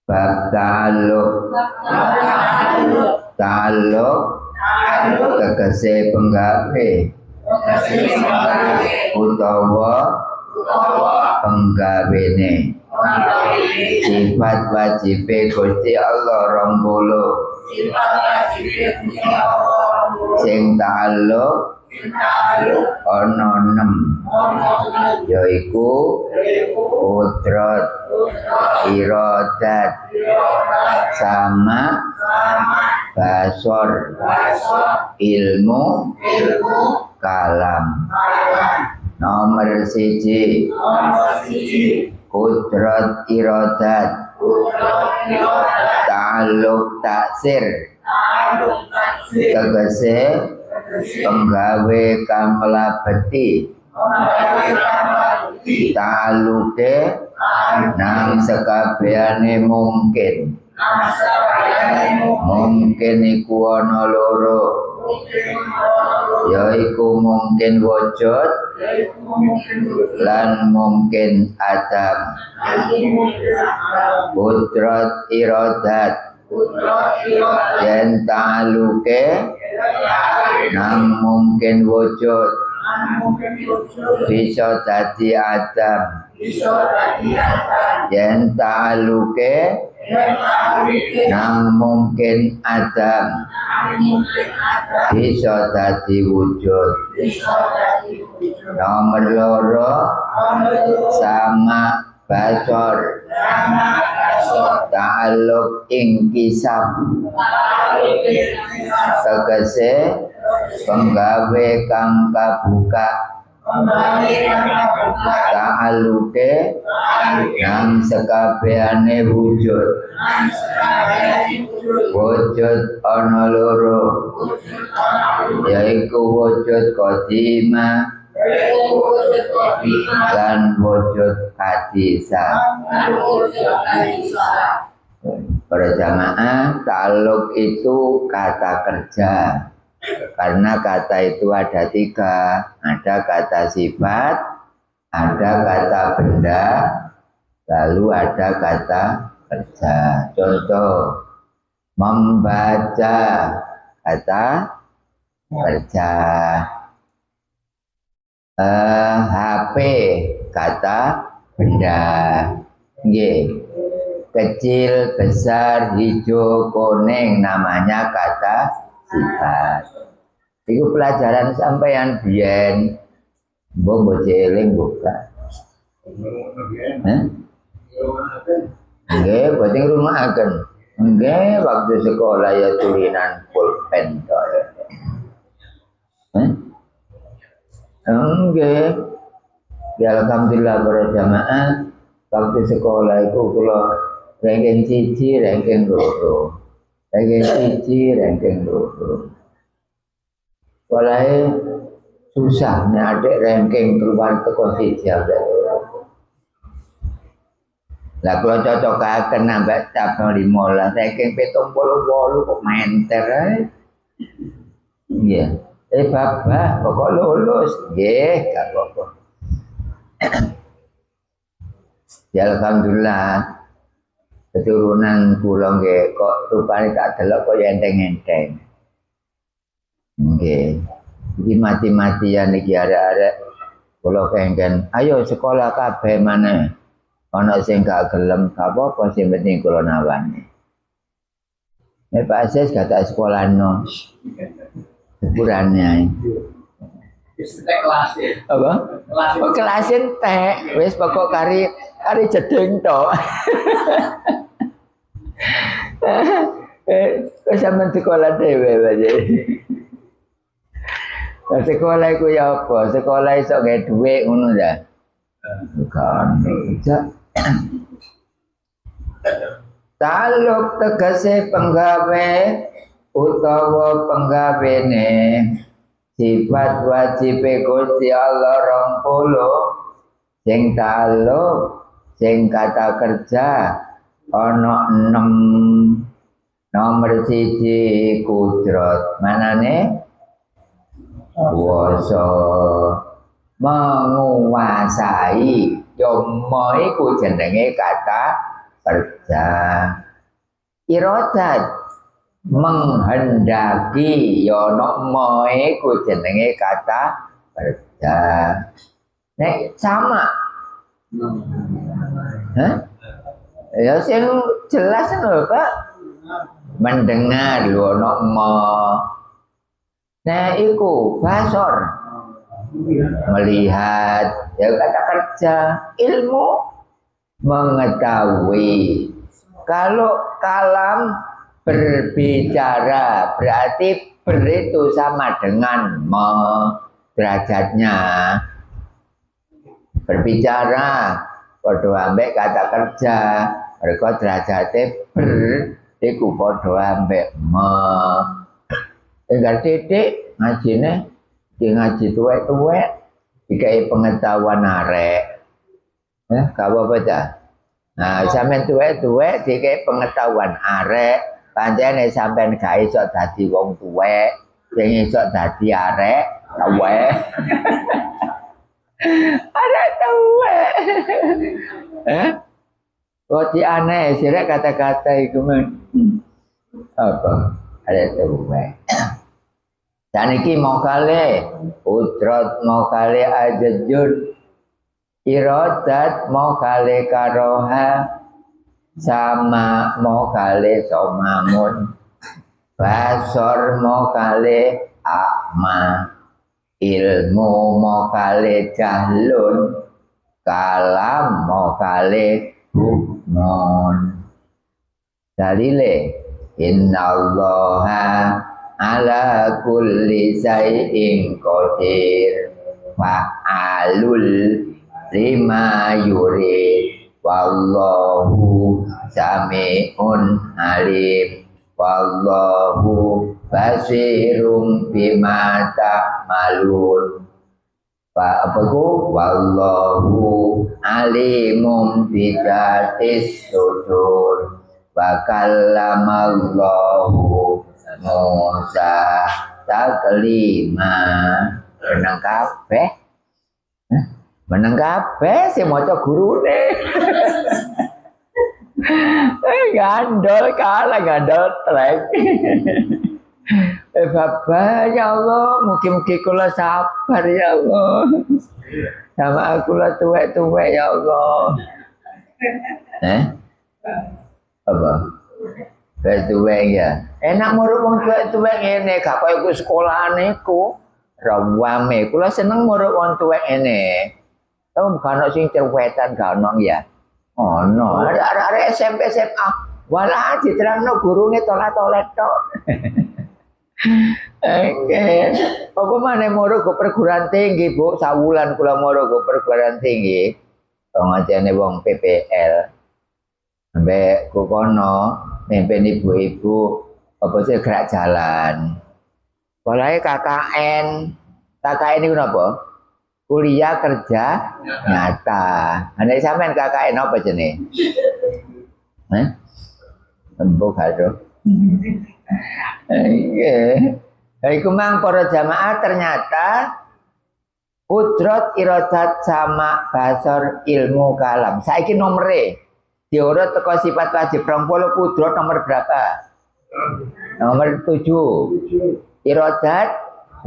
Bab ta'alluq tegese penggawe utawa penggawene sifat wajib Gusti Allah 20 sing ta'alluq ana 6 yaiku qudrat iradat sama basor ilmu kalam. Nomor 1 qudrat iradat ta'alluq taksir tegese penggawe kang mlebeti ta'alluqe nang sekabehane mungkin iku ana loro yaiku mungkin wujud lan mungkin adam. Qudrat iradat yen ta'alluqe nang mungkin wujud bisa dadi adam. Yen ta'alluqe nang mungkin adam bisa dadi wujud. Nomor 2 sama basor ta'alluq ingkisab tegese penggawe kang kabuka ta'alluqe nang sekabehane wujud. Wujud ana loro yaiku wujud qadimah dan wujud hadisah. Para jamaah, ta'alluq itu kata kerja. Karena kata itu ada 3, ada kata sifat, ada kata benda, lalu ada kata kerja. Contoh, membaca kata kerja, HP kata benda, kecil, besar, hijau, kuning namanya kata sifat. Itu pelajaran sampeyan biyen mbok eling buka. Nggih, boten ngrumahaken. Nggih, waktu sekolah ya tulinan pulpen to. Nggih. Ya alhamdulillah para jamaah, waktu sekolah itu kula ranking 1, ranking 2. Ranking 1, ranking 2. Walai susah nek adik ranking keluar teko 1 ambek 2. Lah kula cocokaken ambek cabang 15, ranking 78 kok menter ae. Nggih. Bapak pokok lulus. Nggih, gak apa-apa. Ya alhamdulillah keturunan kula nggih kok rupane tak delok kok enteng-enteng. Nggih. Iki mati-matian iki arek-arek kula kengken, ayo sekolah kabeh maneh. Ana sing gak gelem, gak apa-apa sing penting kula nawani. Nek Pak Asis gak tak sekolahno. Ukurannya. Kelas apa? Kelas entek, wis pokok kari jeding tok. Kok sampean sekolah dhewe wae. Sekolah iku ya apa? Sekolah iso gawe dhuwit ngono ta. Bukan. Ta'alluq tegese penggawe utawa penggawene sifat wajib Gusti Allah 20 sing ta'alluq sing kata kerja ana 6. Nomor 1 qudrat manane kuwasa menguasai yomo iku jenenge kata kerja. Iradat menghendaki ya ono moe ku jenenge kata kerja. Nek sama. Hah? Ya sing jelas lho, Pak. Mendengar lho ono mo. Nah iku basor melihat ya kata kerja ilmu mengetahui. Kalau kalam berbicara berarti ber itu sama dengan me derajatnya. Berbicara padha ambek kata kerja mereka derajate ber iku padha ambek me. Enggak titik ngajine di ngaji tuwek-tuwek dikai pengetahuan arek. Ya, gak apa-apa dah. Nah, sampean tuwek-tuwek dikai pengetahuan arek, pancene sampean gak iso dadi wong tuwek, sing iso dadi arek tuwek. Arek tuwek. Kok aneh sirek kata-kata iku men. Apa? Arek tuwek. Saniki mau kali udrat mau kali ajajud iradat mau kali karoha sama mau kali somamun basor mau kali akma ilmu mau kali jahlun kalam mau kali hukmun. Dalile innallaha ala kulli syai'in qadir fa'alul lima yurid wallahu sami'un alim wallahu basirum bima ta'malun. Apa-apaku wallahu alimum bidatis sudur wa kallamallahu Musa taklima. Menang kabeh. Menang kabeh sing maca gurune. Gandol kalah gandol trek. Bapak ya Allah, mugi-mugi kula sabar ya Allah. Sama kula tuwek-tuwek ya Allah. Apa? Tuwek ya. Enak murid wong tuwek ngene, gak koyo ku sekolahane ku. Rawame, kula seneng murid wong tuwek ngene. Tau bukan sing cerwetan gak ono ya. Ono, ada SMP SMA. Walah diterangno gurune tolat-tolet tok. Apa maneh murid go perguruan tinggi, Bu? Sawulan kula murid go perguruan tinggi. Ngajene wong PPL. Sampai ku kono mimpin ibu-ibu apa sih gerak jalan. Mulai KKN itu apa? Kuliah kerja nyata. Anda sampean KKN apa jenenge? Tembok karo. Iku mang para jamaah ternyata udrat iradat sama basor ilmu kalam. Saiki nomere diurut teko sifat wajib 20 kudrat nomor berapa? Nomor 7. Iradat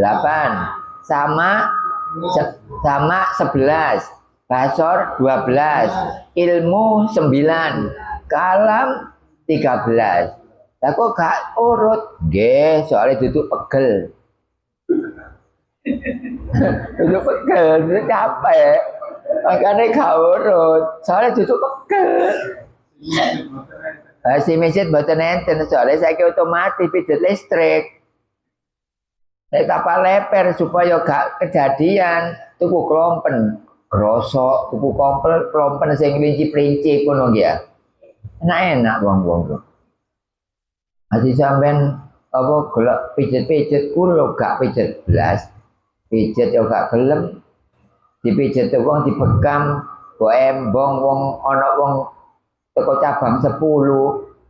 8. Sama 11. Basor 12. Ilmu 9. Kalam 13. Lah kok gak urut? Nggih, soalnya duduk pegel. Duduk pegel, capek. Makanya gak urut, soalnya duduk pegel. Si mesin mboten enten, soalnya saya otomatis pijet listrik. Saya kapal leper supaya gak kejadian. Tuku klompen, grosok, tuku klompen sing rinci-rinci kono ya. Enak wong-wong tuh. Masih sampean apa golek pijet-pijet kulo gak pijet blas. Pijet yo gak gelem. Dipijet wong dibekam, kok embong wong ana wong teko cabang 10,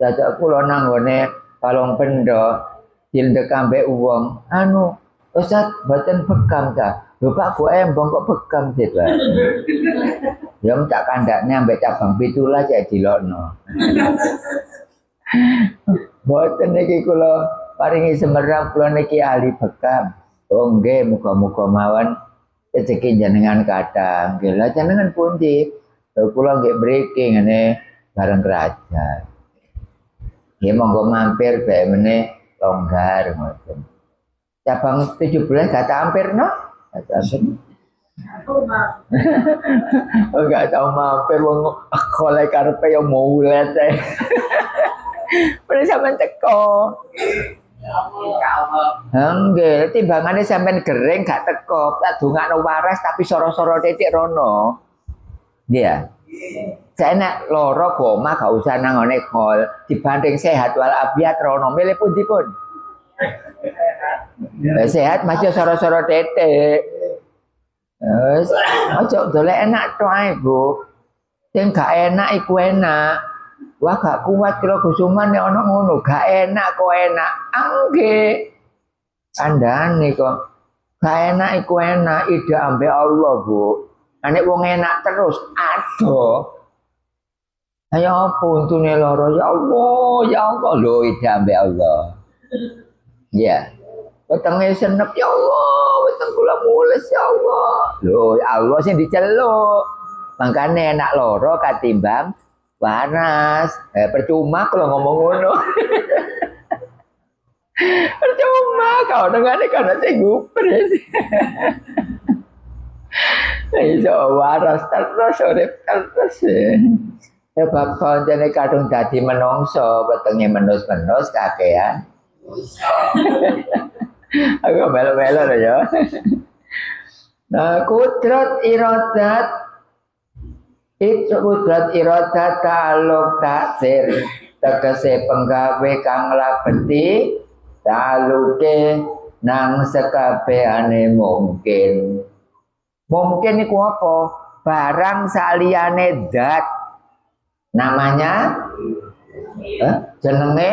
dadak kula nang ngone Palong Pendo, dildek ambek wong. Anu, Ustaz, mboten bekam ta. Lho Pak, kok embong kok bekam sih, Pak? Ya tak kandakne ambek cabang 17 cek dilokno. Mboten niki kula paringi semerap kula niki ahli bekam. Oh nggih, muga-muga mawon rezeki jenengan kathah. Nggih, lah jenengan pundi? Kula nggih mriki ngene bareng kerajaan. Ya monggo mampir bae meneh longgar ngoten. Cabang 17 gak hampir no? Oh enggak tahu mampir wong kolek karepe yo mulet ae. Pada sampean teko. Nggih, timbangane sampean gering gak teko, tak dongakno waras tapi soro-soro titik rono. Iya. Saya nak loro goma gak usah nang ngene kol, dibanding sehat walafiat rono milih pundi pun. Sehat masih soro-soro titik. Wes, ojo dolek enak to ae, Bu. Sing gak enak iku enak. Wah gak kuat kira gusuman nek ana ngono, gak enak kok enak. Nggih. Kandhane kok. Gak enak iku enak, ide ambek Allah, Bu. Nek wong enak terus, aduh. Ayo apa untune lara ya Allah lho ide ambek Allah. Ya. Wetenge senep ya Allah, weteng kula mules ya Allah. Lho, Allah sing diceluk. Makane enak lara katimbang waras. Percuma kalau ngomong ngono. Percuma kau dengane kan sing gupres. Iso waras terus urip terus. Sebab koncene kadung dadi menungso, wetenge menus-menus kakean. Aku melo-melo ya. Nah, kudrat iradat itu kudrat iradat ta'aluk taksir tegese penggawe kang labeti ta'aluke nang sekabehane mungkin. Mungkin iku apa? Barang saliyane zat namanya jenenge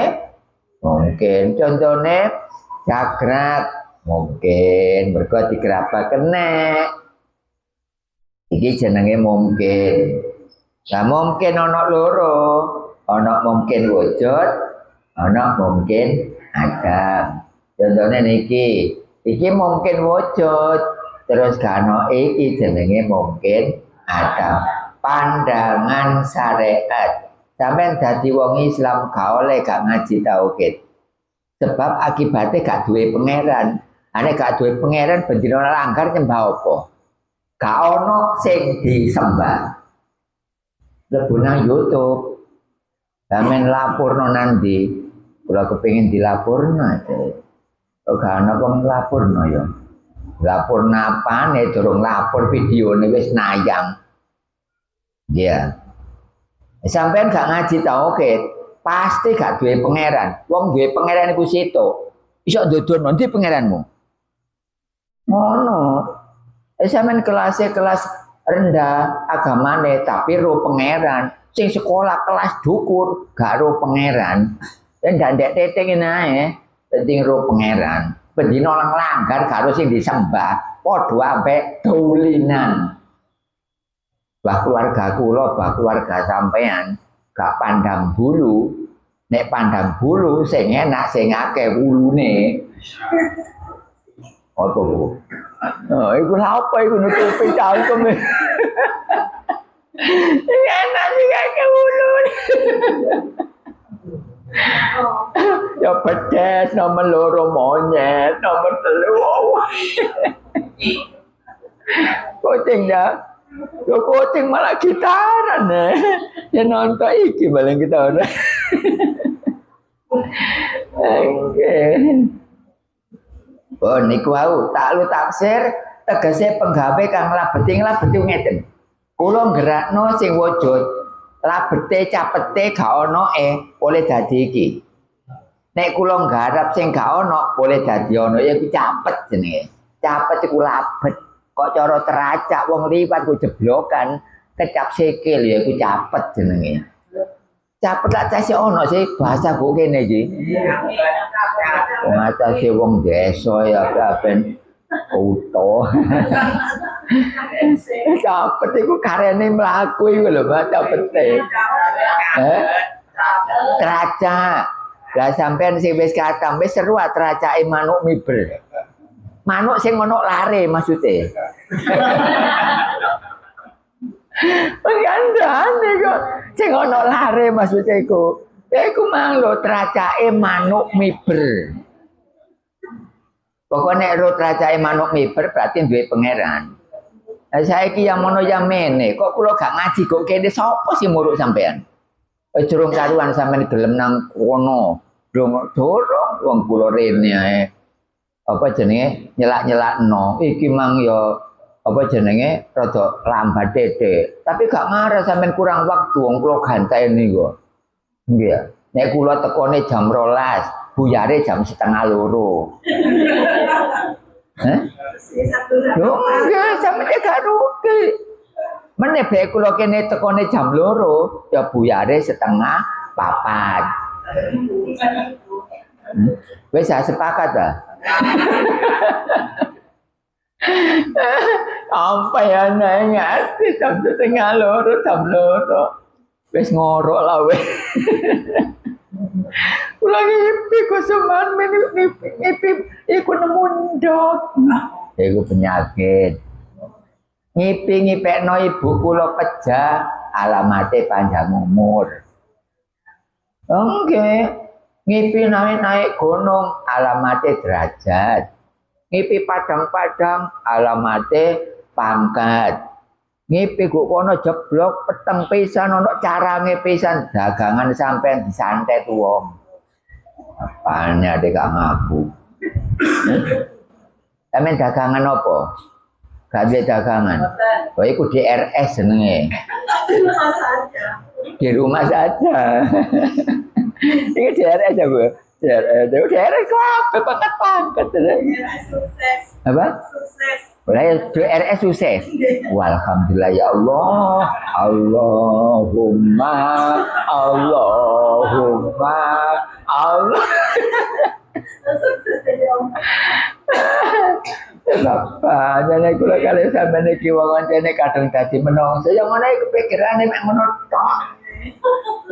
mungkin. Contone jagrat mungkin mergo digrabaken nek iki jenenge mungkin. Lah mungkin ana loro, ana mungkin wujud, ana mungkin ada. Contone niki, iki mungkin wujud, terus kano iki jenenge mungkin ada. Pandangan syariat. Sampeyan dadi wong Islam gak oleh gak ngaji tauhid. Sebab akibatnya gak duwe pangeran. Ane gak duwe pangeran bendina langgar nyembah apa? Gak ono sing disembah. Lebu nang YouTube. Sampeyan laporno nanti. Kula kepengin dilaporno aja. Kok gak ono wong laporno ya. Lapor napane durung lapor videone wis nayang. Ya. Sampeyan gak ngaji tauhid, pasti gak duwe pangeran. Wong duwe pangeran iku situ. Iso ndodono ndi pangeranmu? Ngono. Sampeyan kelas rendah agamane tapi ro pangeran. Sing sekolah kelas dukur gak ro pangeran. Dan ndek teteng ae, penting ro pangeran. Bendina langgar karo sing disembah, padha ambek dolinan. Bah keluarga kula, bah keluarga sampean gak pandang bulu. Nek pandang bulu sing enak sing akeh wulune. Apa Bu? Oh, iku apa iku nutupi cangkem. Sing enak sing akeh wulune. Ya pedes nomor loro monyet, nomor 3 kucing ya. Yo kucing malah gitaran ya nonton iki paling kita udah. Oke. Oh niku wau taklu taksir tegese penggawe kang labeti ngeten. Kula gerakno sing wujud labete capete gak ono boleh dadi iki. Nek kula nggarap sing gak ono boleh dadi ono ya iku capet jenenge. Capet iku labet. Kok cara teracak wong liwat ku jeblokan kecap sikil ya iku capet jenenge. Capet lak case ono sih bahasa kok kene iki. Wong atase wong desa ya ben utuh. Dapet iku karene mlaku iku lho, Mbak, dapete. Tracak. Lah sampean sing wis katam wis seru tracake manuk miber. Manuk sing ono lare maksude. Pengandane kok sing ono lare maksude iku. Ya iku mang lho tracake manuk miber. Pokoknya nek tracake manuk miber berarti duwe pangeran. Lah saiki yang mono yang mene, kok kula gak ngaji kok kene sapa sing muruk sampean? Wis durung karuan sampean gelem nang kono. Dorong wong kula rene ae. Apa jenenge nyelak-nyelakno. Iki mang ya apa jenenge rada lambat dede. Tapi gak marah sampean kurang waktu wong kula ganteni kok. Nggih. Nek kula tekone jam 12, buyare jam 1:30. Heh? Yo, enggak, sampe gak rugi. Meneh bae kula kene tekone jam 2, ya buyare 3:30. Wis sepakat ta? Sampai ana ngerti jam 1:30, jam 2. Wis ngorok lah wis. Kula ngipi kusuman ngipi iku nemu ndok. Iku penyakit. Ngipi-ngipekno ibu kula pejah alamate panjang umur. Oke. Ngipi naik gunung alamate derajat. Ngipi padang-padang alamate pangkat. Ngipi kok kono jeblok peteng pisan ono carange pisan dagangan sampean disantet wong. Apane adek gak ngaku. Sampeyan dagangan apa? Gak duwe dagangan. Oh iku DRS jenenge. Di rumah saja. Ini DRS ya, Bu. DRS kabeh pangkat-pangkat. Sukses. Apa? Sukses. Boleh DRS sukses. Walhamdulillah ya Allah. Allahumma Allah. Sukses ya. Bapak, jane kula kali sampeyan iki wong jane kadung dadi menungso ya ngono iki pikirane mek ngono tok.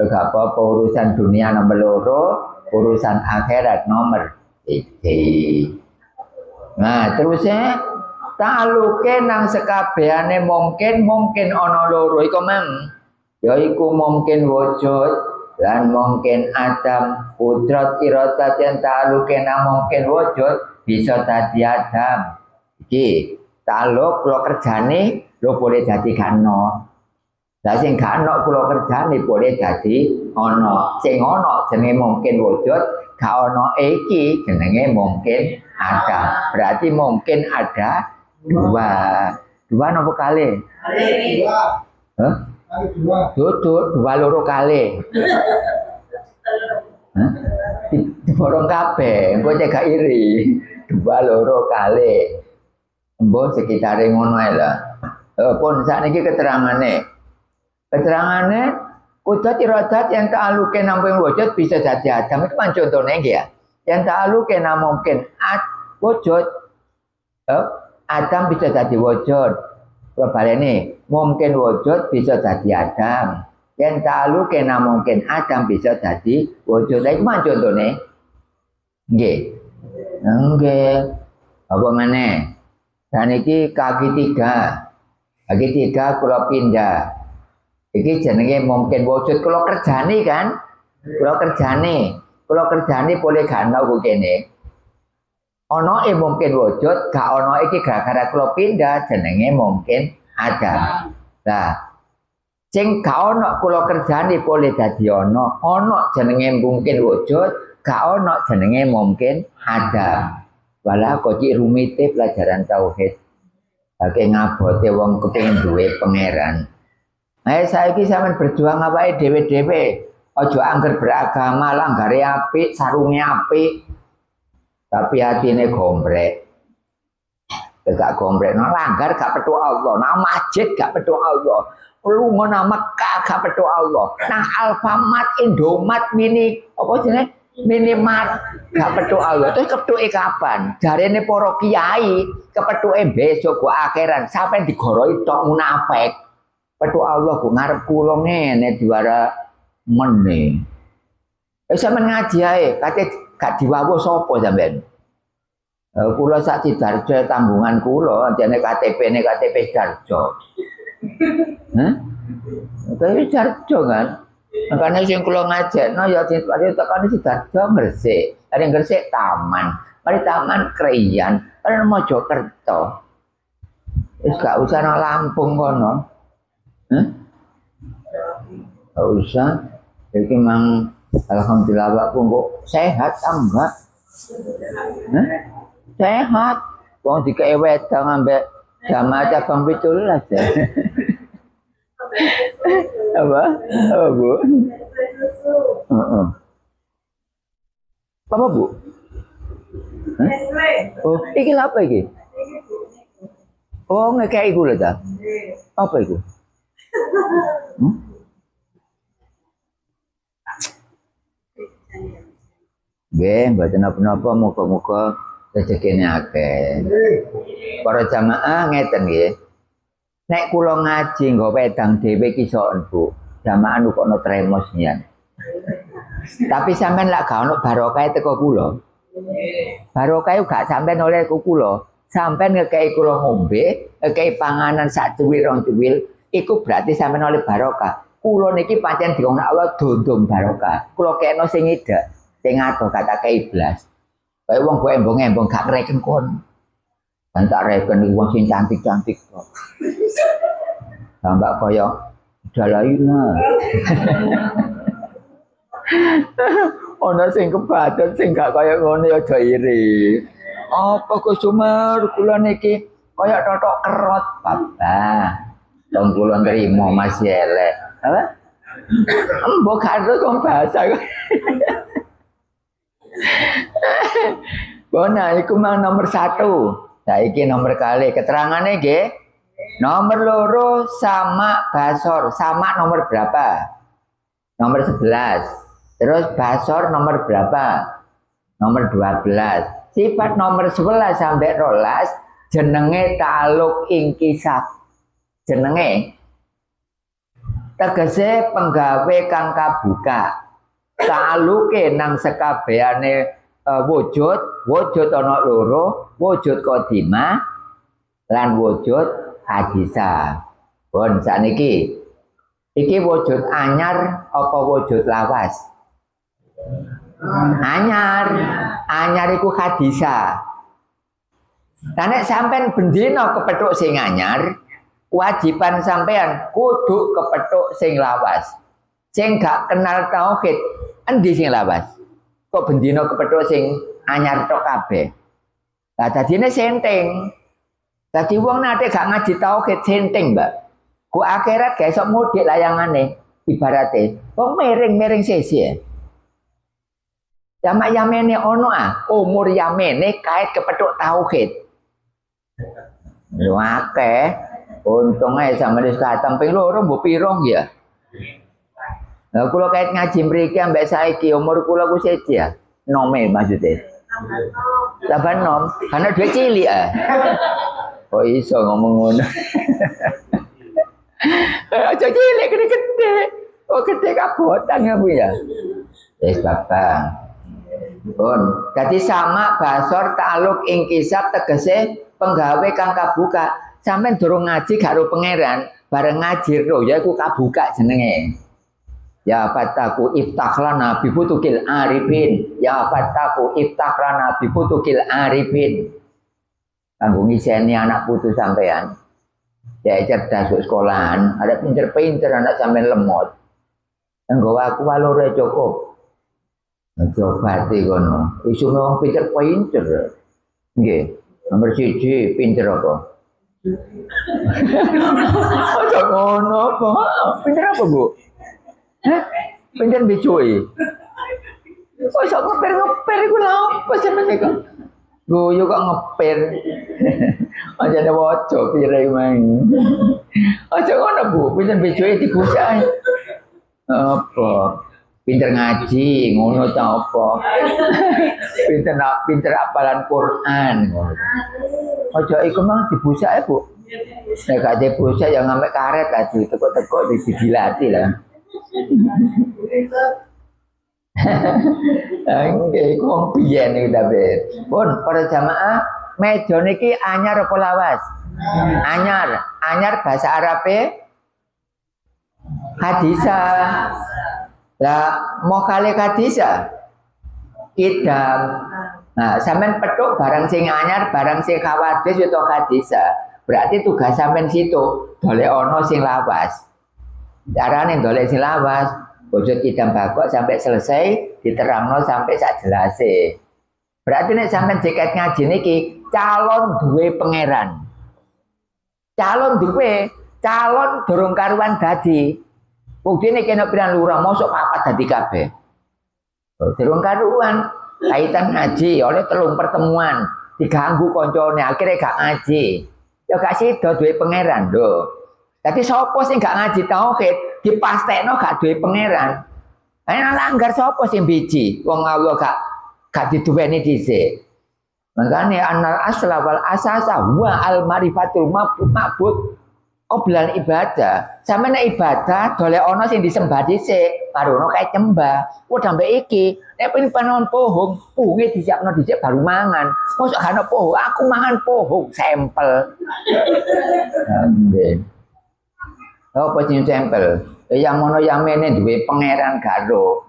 Gak apa-apa urusan dunia nomor 2, urusan akhirat nomor 3. Nah, terusnya taluke nang sekabehane mungkin ana 2 iku mang. Yaiku mungkin wujud lan mungkin adam kudrat iradat yang taluke nang mungkin wujud bisa dadi adam. Iki taluk kula kerjane lho boleh dadi gak ono. Lah sing gak ono kula kerjane boleh dadi ono. Sing ono jenenge mungkin wujud, gak ono iki jenenge mungkin ada. Berarti mungkin ada 2. 2 napa kali? Kali. Hah? Kali 2. 2 loro kali. Hah? Diborong kabeh, engko cek gak iri. 2 loro kali. Mbok sekitare ngono ae lah. Pun sakniki keterangane. Keterangane kudrat iradat yang ta'aluke namung wujud bisa dadi adam itu kan contone nggih ya. Yang ta'aluke namung mungkin wujud adam bisa dadi wujud. Perbalene mungkin wujud bisa dadi adam. Yang ta'aluke namung mungkin adam bisa dadi wujud. Lha iku kan contone. Nggih. Nggih. Apa meneh? Dan iki kaki 3. Kaki 3 kula pindah. Iki jenenge mungkin wujud kula kerjane kan? Kula kerjane boleh gak ono kene. Ono mungkin wujud, gak ono iki gara-gara kula pindah jenenge mungkin ada. Lah sing gak ono kula kerjane boleh dadi ono jenenge mungkin wujud, gak ono jenenge mungkin ada. Walah kok cik rumite pelajaran tauhid. Bagi ngabote wong kepengin duwe pangeran. Ayo saiki sampean berjuang awake dhewe-dhewe. Aja angger beragama langgare apik, sarunge apik. Tapi hatine gombrek. Gak gombrek, nang langgar gak petuk Allah, nang masjid gak petuk Allah. Lunga nang Mekah gak petuk Allah. Nang Alfamart, Indomaret, Mini apa jenenge? minimal gak petuk Allah. Terus ketuke kapan? Jarene para kiai kepetuke besok go akhiran sampai digoroi tok munafik. Petuk Allah go ngarep kula ngene diwara meneh. Wis sampean ngaji ae, kate gak diwawu sapa sampean? Kula sak Sidarjo tanggungan kula, jane KTP-ne KTP Sidarjo. Hah? Tapi Sidarjo kan. Makanya sing kula ngajakno ya tekan Sidarjo Gresik. Are Gresik taman. Mari taman Kriyan, are Mojokerto. Wis gak usah nang Lampung kono. Hah? Gak usah. Iki mang alhamdulillah awakku kok sehat tambah. Hah? Sehat. Wong dikek wedang ambek jamaah cabang 17 ya. Apa? Apa, Bu? Heeh. Apa, Bu? Oh, iki lha apa iki? Oh, ngekeki gula ta? Apa iku? Nggih, mboten napa-napa, muga-muga rezekine akeh. Para jamaah ngeten nggih. Nek kula ngaji nggo wedang dhewe ki soken, Bu. Jamaah nu kono tremos nian. Tapi sampean lak gak ono barokah teko kula. Barokah gak sampean oleh ku kula. Sampean ngekeki kula ngombe, ngekeki panganan sak cuwil rong cuwil, iku berarti sampean oleh barokah. Kula niki pancen diwong Allah dondong barokah. Kula kena sing ngidak, sing ado kata iblas. Kayak wong kok embong-embong gak ngreken kon. Dan tak reken wong sing cantik-cantik kok. Tambah kaya Dalaina. Ana sing kebaten sing gak kaya ngono ya aja iri. Apa Gus Umar kula niki kaya totok kerot, Papa. Dong kula nrimo masih elek. Apa? Mbok karo kok bahasa. Bona iku mang nomor 1. Saiki nomor kali keterangane nggih. Nomor loro sama basor, sama nomor berapa? Nomor 11. Terus basor nomor berapa? Nomor 12. Sifat nomor 11 sampai 12 jenenge taluk ingkisab. Jenenge tegese penggawe kang kabuka. Taluke nang sekabehane wujud ana loro, wujud qadimah lan wujud hadisa. Pun sakniki iki wujud anyar apa wujud lawas? Anyar iku hadisa. Lah nek sampean bendina kepethuk sing anyar, kewajiban sampean kudu kepethuk sing lawas. Sing gak kenal tauhid, endi sing lawas? Kok bendina kepethuk sing anyar tok kabeh. Lah dadine senting. Dadi wong nate gak ngaji tauhid senting, Mbak. Ku akhirat gak iso mudik layangane ibarate. Wong miring-miring sisi. Jamak yamene ono umur yamene kait kepethuk tauhid. Lho akeh. Untung ae sampeyan wis katem ping 2 mbok pirong ya. Lah kula kait ngaji mriki ambek saiki umur kula ku siji ya. Nome maksudnya. Laban nom, karena duit cilik Kok iso ngomong ngono. Aja cilik gede-gede. Oh gede kabotan ya Bu ya. Wis Bapak. Pun, jadi sama basor taluk ingkisab tegese penggawe kang kabuka. Sampeyan durung ngaji karo pangeran, bareng ngaji ro ya iku kabuka jenenge. Ya fataku iftakhlana bifutukil arifin. Ya fataku iftakhlana bifutukil arifin. Kanggo ngiseni anak putu sampean. Ya cerdas sekolahan, ada pinter-pinter anak sampean lemot. Engko aku walore cukup. Coba ti kono. Isu wong pinter-pinter. Nggih. Nomor 1 pinter apa? Aja ngono apa? Pinter apa, Bu? Hah? Pinter bicoi. Kok iso ngeper iku lha apa jenenge kok? Guyu kok ngeper. Aja ada waca pire main. Aja ngono Bu, pinter bicoi dibusak. Apa? pinter ngaji ngono ta apa. Pinter apalan Quran ngono. Aja iku mah dibusake, Bu. Nek gak dibusak ya ngamek karet aja teko-teko digilati lah. Oke, iku wong biyen iki tapi. Pun para jamaah, meja niki anyar apa lawas? Anyar. Anyar bahasa Arabe hadisa. Lah mau kali hadisa kidam. Nah, sampean petuk barang sing anyar, barang sing kawadis utawa hadisa. Berarti tugas sampean situ dolek ono sing lawas. Carane dolek sing lawas, bojo kidam bakok sampai selesai diterangno sampai sak jelase. Berarti nek sampean jeket ngaji niki calon duwe pangeran. Calon durung karuan dadi. Buktine kena piran lurah mosok papat dadi kabeh. Durung karuan kaitan ngaji oleh telung pertemuan diganggu koncone akhirnya gak ngaji. Ya gak sida duwe pangeran lho. Dadi sapa sing gak ngaji tauhid dipastekno gak duwe pangeran. Ana langgar sapa sing biji wong Allah gak diduweni dhisik. Makane anal asla wal asasa wa al marifatul ma'bud qoblal ibadah. Sampe nek ibadah golek ana sing disembah dhisik, baru ono kae nyembah. Wah dambe iki, nek pengen panon pohong, punge disiapno dhisik baru mangan. Mosok gak ono pohong, aku mangan pohong sampel. Dambe. Apa sing sampel? Yang mono yang mene duwe pangeran garo.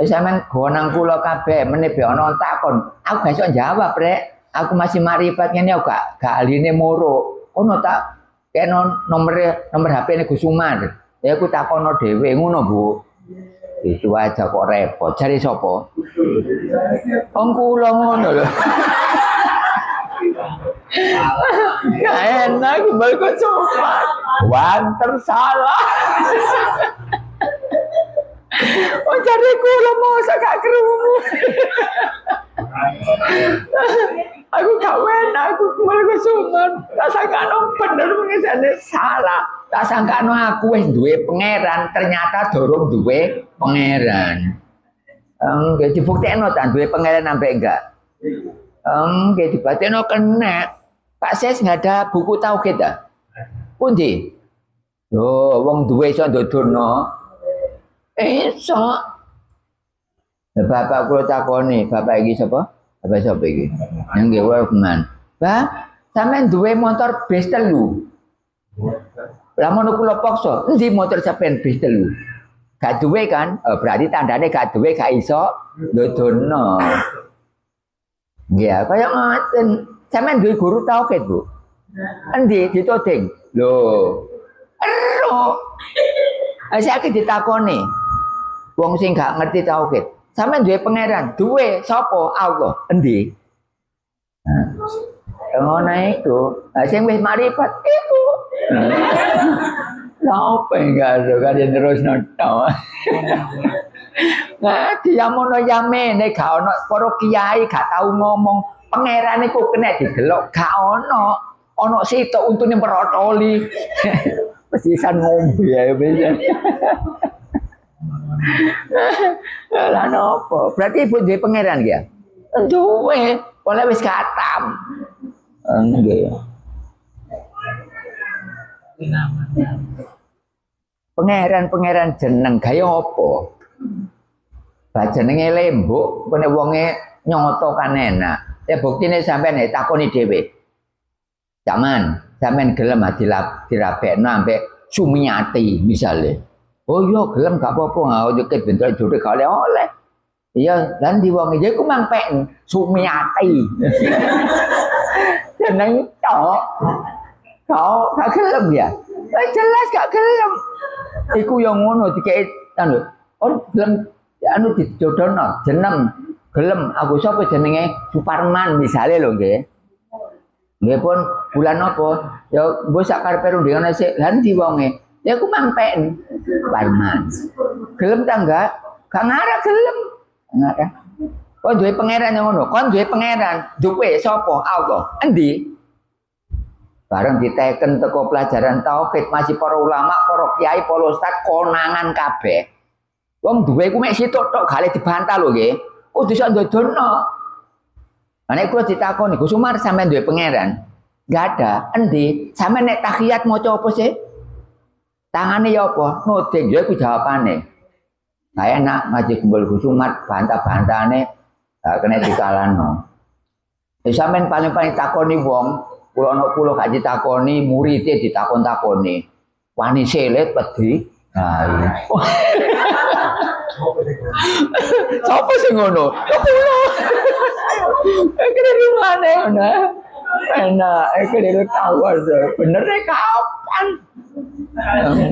Sampeyan gonang kula kabeh meneh be ana takon, aku gak iso jawab, Rek. Aku masih marifat ngene gak aline moro. Ono tak kena nomor HP-ne Gus Umar. Ya aku takono dhewe ngono, Bu. Itu aja kok repot. Jare sapa? Wong kula ngono lho. Gak enak kembali Gus Umar. Wanter salah. Oh jare kula mosok gak krungu. Aku gak enak, aku kembali Gus Umar. Tak sangkano bener mengesane salah. Tak sangkano aku wis duwe pangeran, ternyata dorong duwe pangeran. Nggih dibuktekno ta duwe pangeran sampai enggak? Nggih dibuktekno kena. Pak Ses enggak ada buku tauhid ta? Pundi? Lho, wong duwe iso ndodorno. Iso. Bapak kula takoni, bapak iki sapa? Bapak sapa iki? Nang nggih Warman. Bah, sampean duwe motor bus 3. Lah mono kula paksa, endi motor sampean bus 3? Gak duwe kan? Berarti tandane gak duwe gak iso ndodono. Nggih, kaya ngoten. Sampean duwe guru tauhid, Bu? Endi ditodeng? Lho. Ero. Saiki ditakoni. Wong sing gak ngerti tauhid. Sampeyan duwe pangeran, duwe sapa? Allah. Endi? Ngono iku. Sing wis marifat iku. Lah opo enggak kan terus noto. Nah, dia mono yame nek gak ono para kiai gak tau ngomong pangeran iku kena didelok gak ono. Ono sitok untune merotoli. Mesti san ngombe ya bisa. Lah nopo? Berarti ibu duwe pangeran ya? Duwe, oleh wis katam. Nggih. Pangeran jeneng gaya apa? Bah jenenge lembuk, kene wonge nyoto kan enak. Ya buktine sampean takoni dhewe. Sampean gelem dirabekno ambek Sumiati misale. Oh iya gelem gak apa-apa ngau deket bentuk jure gak oleh. Iya, lan di wong iki ku mang pek Sumiati. Jeneng tok. Kau gak gelem ya? Jelas gak gelem. Iku yang ngono dikek anu. Oh gelem anu dijodohno jeneng gelem aku sapa jenenge Suparman misale lho nggih. Nggih pun bulan apa? Ya mbok sak karepe rundingan sik lan di wonge. Ya aku mampen Suparman. Gelem ta enggak? Gak ngarep gelem. Ngarep. Kok duwe pangeran yang ngono? Kon duwe pangeran, duwe sapa? Allah. Endi? Bareng diteken teko pelajaran tauhid masih para ulama, para kiai, para ustaz konangan kabeh. Wong duwe ku mek sitok tok gale dibantah lho nggih. Kudu iso ndodono. Lah nek kula ditakoni, Gus Umar sampean duwe pangeran? Enggak ada. Endi? Sampean nek tahiyat maca apa sih? Tangane ya apa? Nodeng ya iku jawabane. Saya enak ngaji kumpul Gus Umar bantah-bantahane gak kena dikalano. Sampean paling-paling takoni wong, kula gak ditakoni, muridé ditakon-takoni. Wani selet pedhi. Nah, sapa sing ngono? Ya kula. Kene di mana ngono? Enak, kene tahu bener kapan?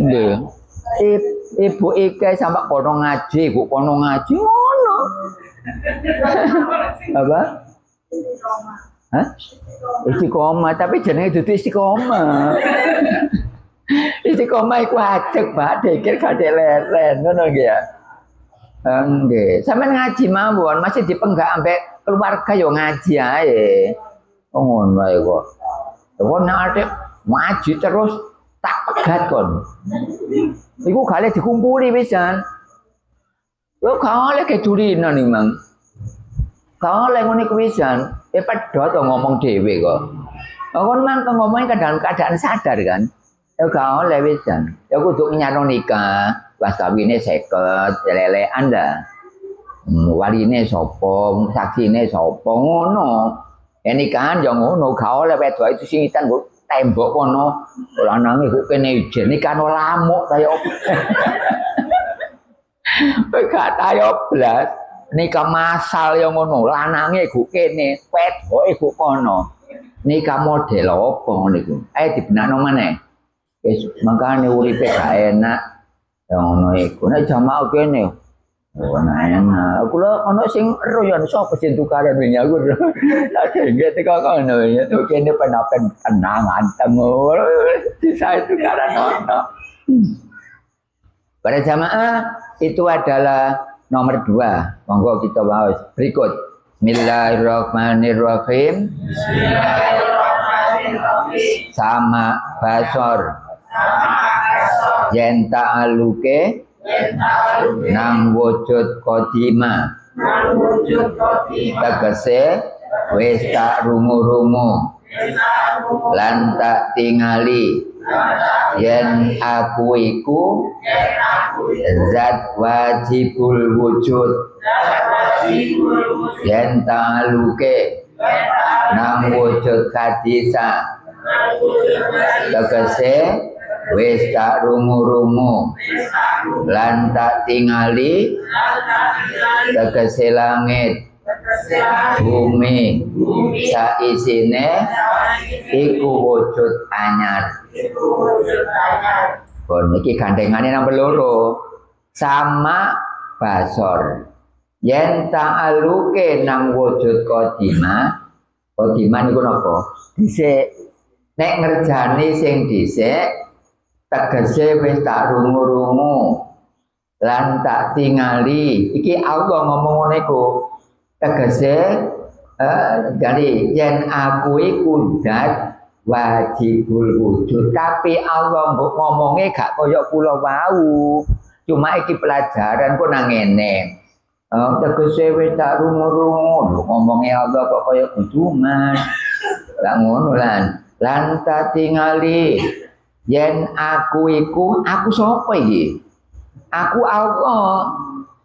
Nggih. Ibu Ike sampe kono ngaji, kok kono ngaji ngono. Apa? Hah? Istiqomah, tapi jenenge dudu istiqomah. Istiqomah iku ajeg, Pak, dikir kadek leren ngono nggih ya. Nggih, sampeyan ngaji mawon, masih dipenggak ambek keluarga yo ngaji ae. Oh ngono ae kok. Kok nek arep ngaji terus tak pegat kon. Iku gale dikumpuli pisan. Lho gale kedurinan iki, Mang. Gale ngene ku pisan, pedhot ngomong dhewe kok. Kon mang ngomongnya dalam keadaan sadar kan. Ya gale pisan. Ya kudu nyano nikah, pas kawine 50, lelekan dah. Waline sapa, saksine sapa ngono. Ya nikahan ya ngono, gale wedok itu singitan kok tembok kono lanange kok kene ijen iki kan lamuk kaya opo. Gak tayo blas nikah masal ya ngono lanange kok kene wedoke kok kono. Nikah model apa ngono iku? Dibenakno maneh. Wis mangkane uripe gak enak ya ngono iku. Nek jamaah kene enak. Kula ana sing royan sapa sing tukaran wingi aku. Tak nggih teko kono ya kene penapen kenangan temu. Bisa tukaran ono. Para jamaah itu adalah nomor 2. Monggo kita bahas berikut. Bismillahirrahmanirrahim. Sama basor. Yen ta'aluke nang wujud kodima tegese wis tak rungu-rungu lan tak tingali yen aku iku zat wajibul wujud yen ta'aluke nang wujud kadisa tegese wis tak rungu-rungu lan tak tingali tegese langit bumi saisine iku wujud anyar. Bon iki gandengane nomor 2 sama basor yen ta'aluke nang wujud kodima niku napa dhisik nek ngerjani sing dhisik tegese wis tak rungu-rungu lan tak tingali iki Allah ngomong ngene iku tegese jadi yen aku iku zat wajibul wujud tapi Allah mbok ngomongnya gak kaya kula wau cuma iki pelajaran kok nang ngene tegese wis tak rungu-rungu ngomongnya Allah kok kaya kuduman gak ngono lan tak tingali yen aku iku aku sapa iki? Aku Allah.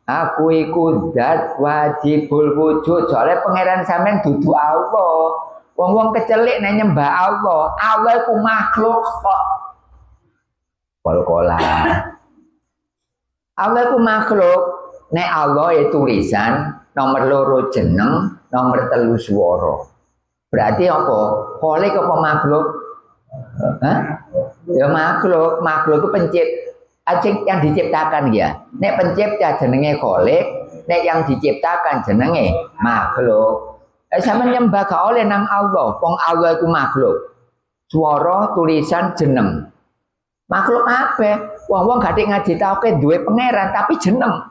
Aku iku zat wajibul wujud. Soale pangeran sampean dudu Allah. Wong-wong kecelik nek nyembah Allah. Allah iku makhluk kok. Kol-kola. Allah iku makhluk. Nek Allah ya tulisan, nomor 2 jeneng, nomor 3 swara. Berarti apa? Khalik apa makhluk? Hah? Ya makhluk itu yang diciptakan ya. Nek pencipta jenenge Khalik, nek yang diciptakan jenenge makhluk. Sampeyan nyembah gak oleh nang Allah, wong Allah iku makhluk. Swara tulisan jeneng. Makhluk apa? Wong-wong gak ngaji tauke duwe pangeran tapi jeneng.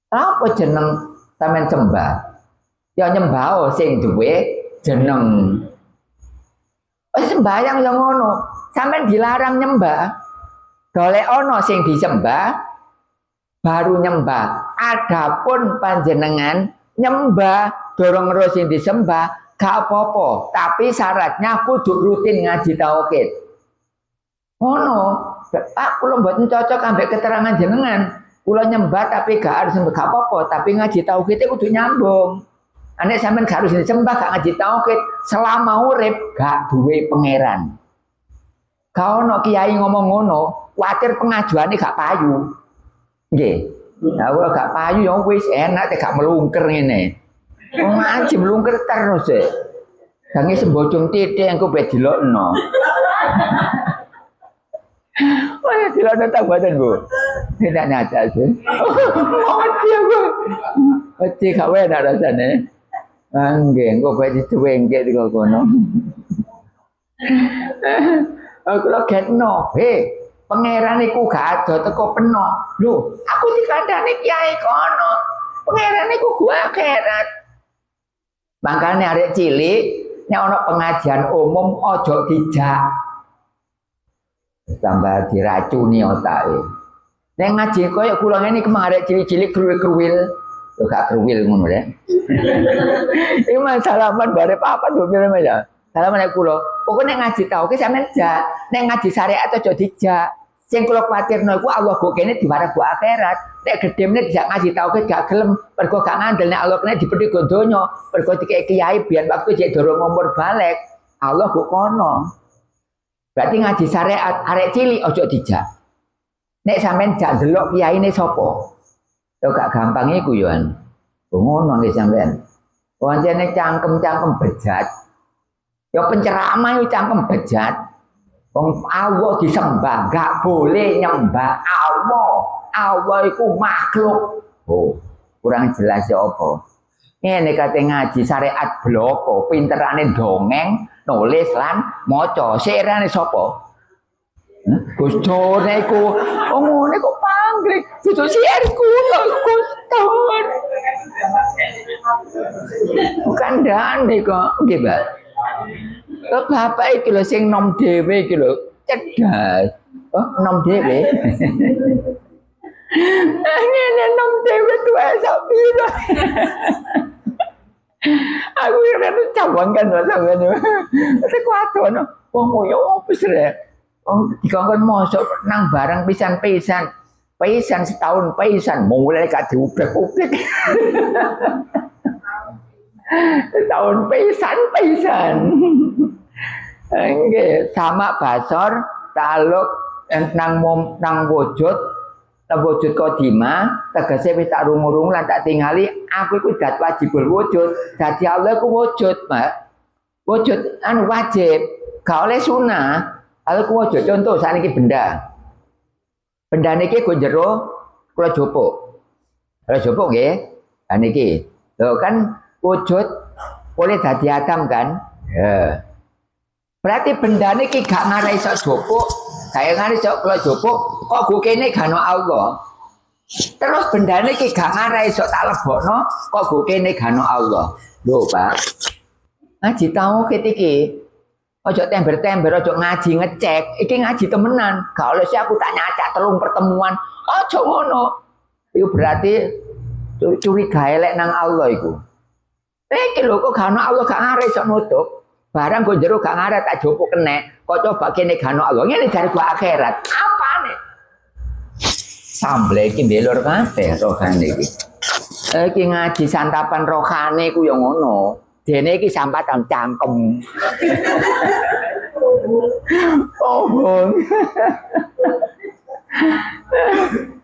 Apa jeneng sampeyan sembah? Ya nyembah sing duwe jeneng. Sembahyang yang ngono. Sampeyan dilarang nyembah. Golek ana sing disembah baru nyembah. Adapun panjenengan nyembah dorong terus sing disembah gak apa-apa, tapi syaratnya kudu rutin ngaji tauhid. Ngono, Pak kula mboten cocok ambek keterangan jenengan. Kula nyembah tapi gak harus nyembah gak apa-apa, tapi ngaji tauhid kudu nyambung. Anek sampean gak harus disembah gak ngaji tauhid, selama urip gak duwe pangeran. Kau ono kiai ngomong ngono, kuwatir pengajuane gak payu. Nggih. Lah kok gak payu ya wis enak gak melungker ngene. Wong ngaji melungker terus e. Gange sembojong titik engko be dilokno. Wah, dilokno tak badan, Bu. Tidak nyata sih. Mati aku. Mati gak enak rasane. Nggih, engko be dicuwengke di kono. Aku lho getno, pangeran iku gak ada teko peno. Lho, aku dikandani kiai kono. Pangeran iku gua akhirat. Makane arek cilik nek ana pengajian umum aja dijak. Tambah diracuni otake. Nek ngaji koyo kula ngene iki arek cilik-cilik kruwil-kruwil. Lho gak kruwil ngono rek. Iki salaman bare papat lho pirang ya. Salaman nek kula, pokoke nek ngaji tau ki sampean jak, nek ngaji syariat aja dijak. Sing kula kuwatirno iku Allah go kene diwarep go akhirat. Nek gedemne dijak ngaji tau ki gak gelem, mergo gak ngandel nek Allah kene dipethik go donya, mergo dikek kiai biyen waktu jek durung umur balik. Allah go kono. Berarti ngaji syariat arek cilik aja dijak. Nek sampean jak delok kiyaine sapa? Yo gak gampang iku yo an. Ngono nggih sampean. Wancene cangkem-cangkem bejat. Ya penceramah itu cangkem bejat. Wong Allah disembah, gak boleh nyembah Allah. Allah itu makhluk. Oh, kurang jelas ya apa. Ngene kate ngaji syariat bloko, pinterane dongeng, nulis lan maca. Sirane sapa? Gus Dur niku. Oh ngene kok panggil. Dudu siar kula Gus Dur. Bukan dane kok, nggih, Mbak. Kok bapak iki lho sing nom dhewe iki lho, cerdas. Oh, nom dhewe. Ngene nom dhewe tuwa sak piro. Aku ora cawang kan sampeyan. Wis kuatono. Wong koyo opo sih? Wong dikongkon mosok nang barang pisan-pisan. Pisan setahun pisan mulai gak diubrek-ubrek. Tahun pisan. Nggih, sama basor taluk nang wujud kodima tegese wis tak rungu-rungu lan tak tingali aku iku dat wajibul wujud. Dadi Allah iku wujud, Mbak. Wujud anu wajib, gak oleh sunah. Allah iku wujud. Contoh sakniki benda. Benda niki go jero kula jopuk. Kula jopuk nggih. Lah niki. Lho kan wujud boleh dadi Adam kan? Ya. Berarti benda niki gak ngarai sok jopuk, gak ngarai sok kula jopuk, kok go kene gak ono Allah. Terus benda niki gak ngarai sok tak lebokno, kok go kene gak ono Allah. Lho, Pak. Ngaji tauhid iki. Ojo tember-tember, ojo ngaji ngecek. Iki ngaji temenan. Gak oleh aku tak nyacak 3 pertemuan. Ojo ngono. Itu berarti curiga elek nang Allah iku. Iki lho kok gak ono Allah gak ngare sok nutup. Barang go jero gak ngare tak jopuk kenek. Kok coba kene gak ono Allah. Ngene jare gua akhirat. Apane? Samble iki mbelor kabeh rohane iki. Iki ngaji santapan rohane ku yo ngono. Dene iki sampatan cangkem. Oh, bong.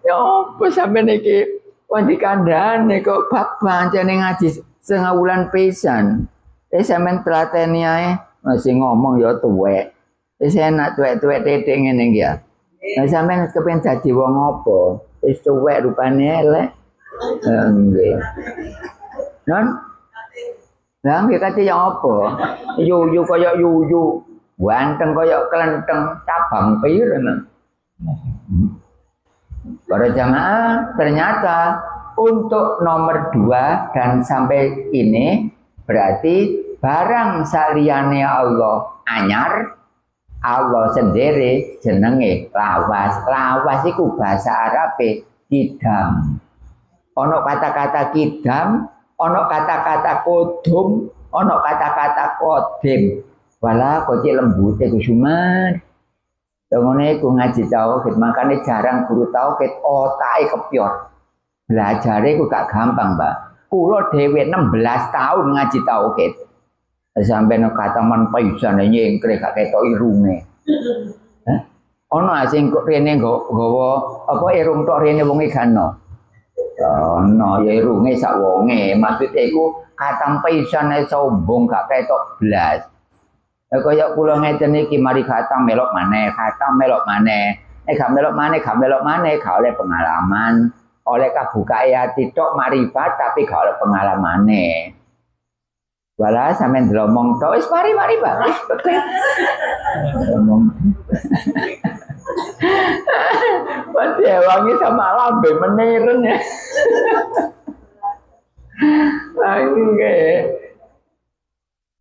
Ya apa sampeyan iki wong dikandhane kok bab pancene ngaji setengah wulan pisan. Sampeyan tlateni ae masih ngomong ya tuwek. Wis enak tuwek-tuwek titik ngene iki ya. Lah sampeyan kepengin dadi wong apa? Wis tuwek rupane elek. Nggih. Non lah nggih kate yang apa? Yuyu kaya yuyu, ganteng kaya kelenteng, cabang pire. Para jamaah, ternyata untuk nomor 2 dan sampai ini berarti barang saliyane Allah anyar, Allah sendiri jenenge lawas. Lawas iku bahasa Arabe kidam. Ono kata-kata kidam, ono kata-kata kodum, ono kata-kata kodim. Walah kok lembut iku Suman. Ngene iku ngaji tauhid, makane jarang guru tauhid otake kepyor. Belajare iku gak gampang, Mbak. Kula dhewe 16 tahun ngaji tauhid. Sampai nek kataman paisan nyengkre gak ketok irunge. Ono sing rene nggawa apa irung tok rene wong igano. Ono ya irunge sak wonge. Maksude iku katam paisan sombong gak ketok blas. Kaya kula ngeten iki mari khatam melok maneh, khatam melok maneh. Gak melok maneh, gak oleh pengalaman, oleh kabuka ati tok marifat tapi gak oleh pengalamane. Walah sampean dromong tok wis mari Pak. Dromong. Pasti wangi sama lambe meniren ya. Oke.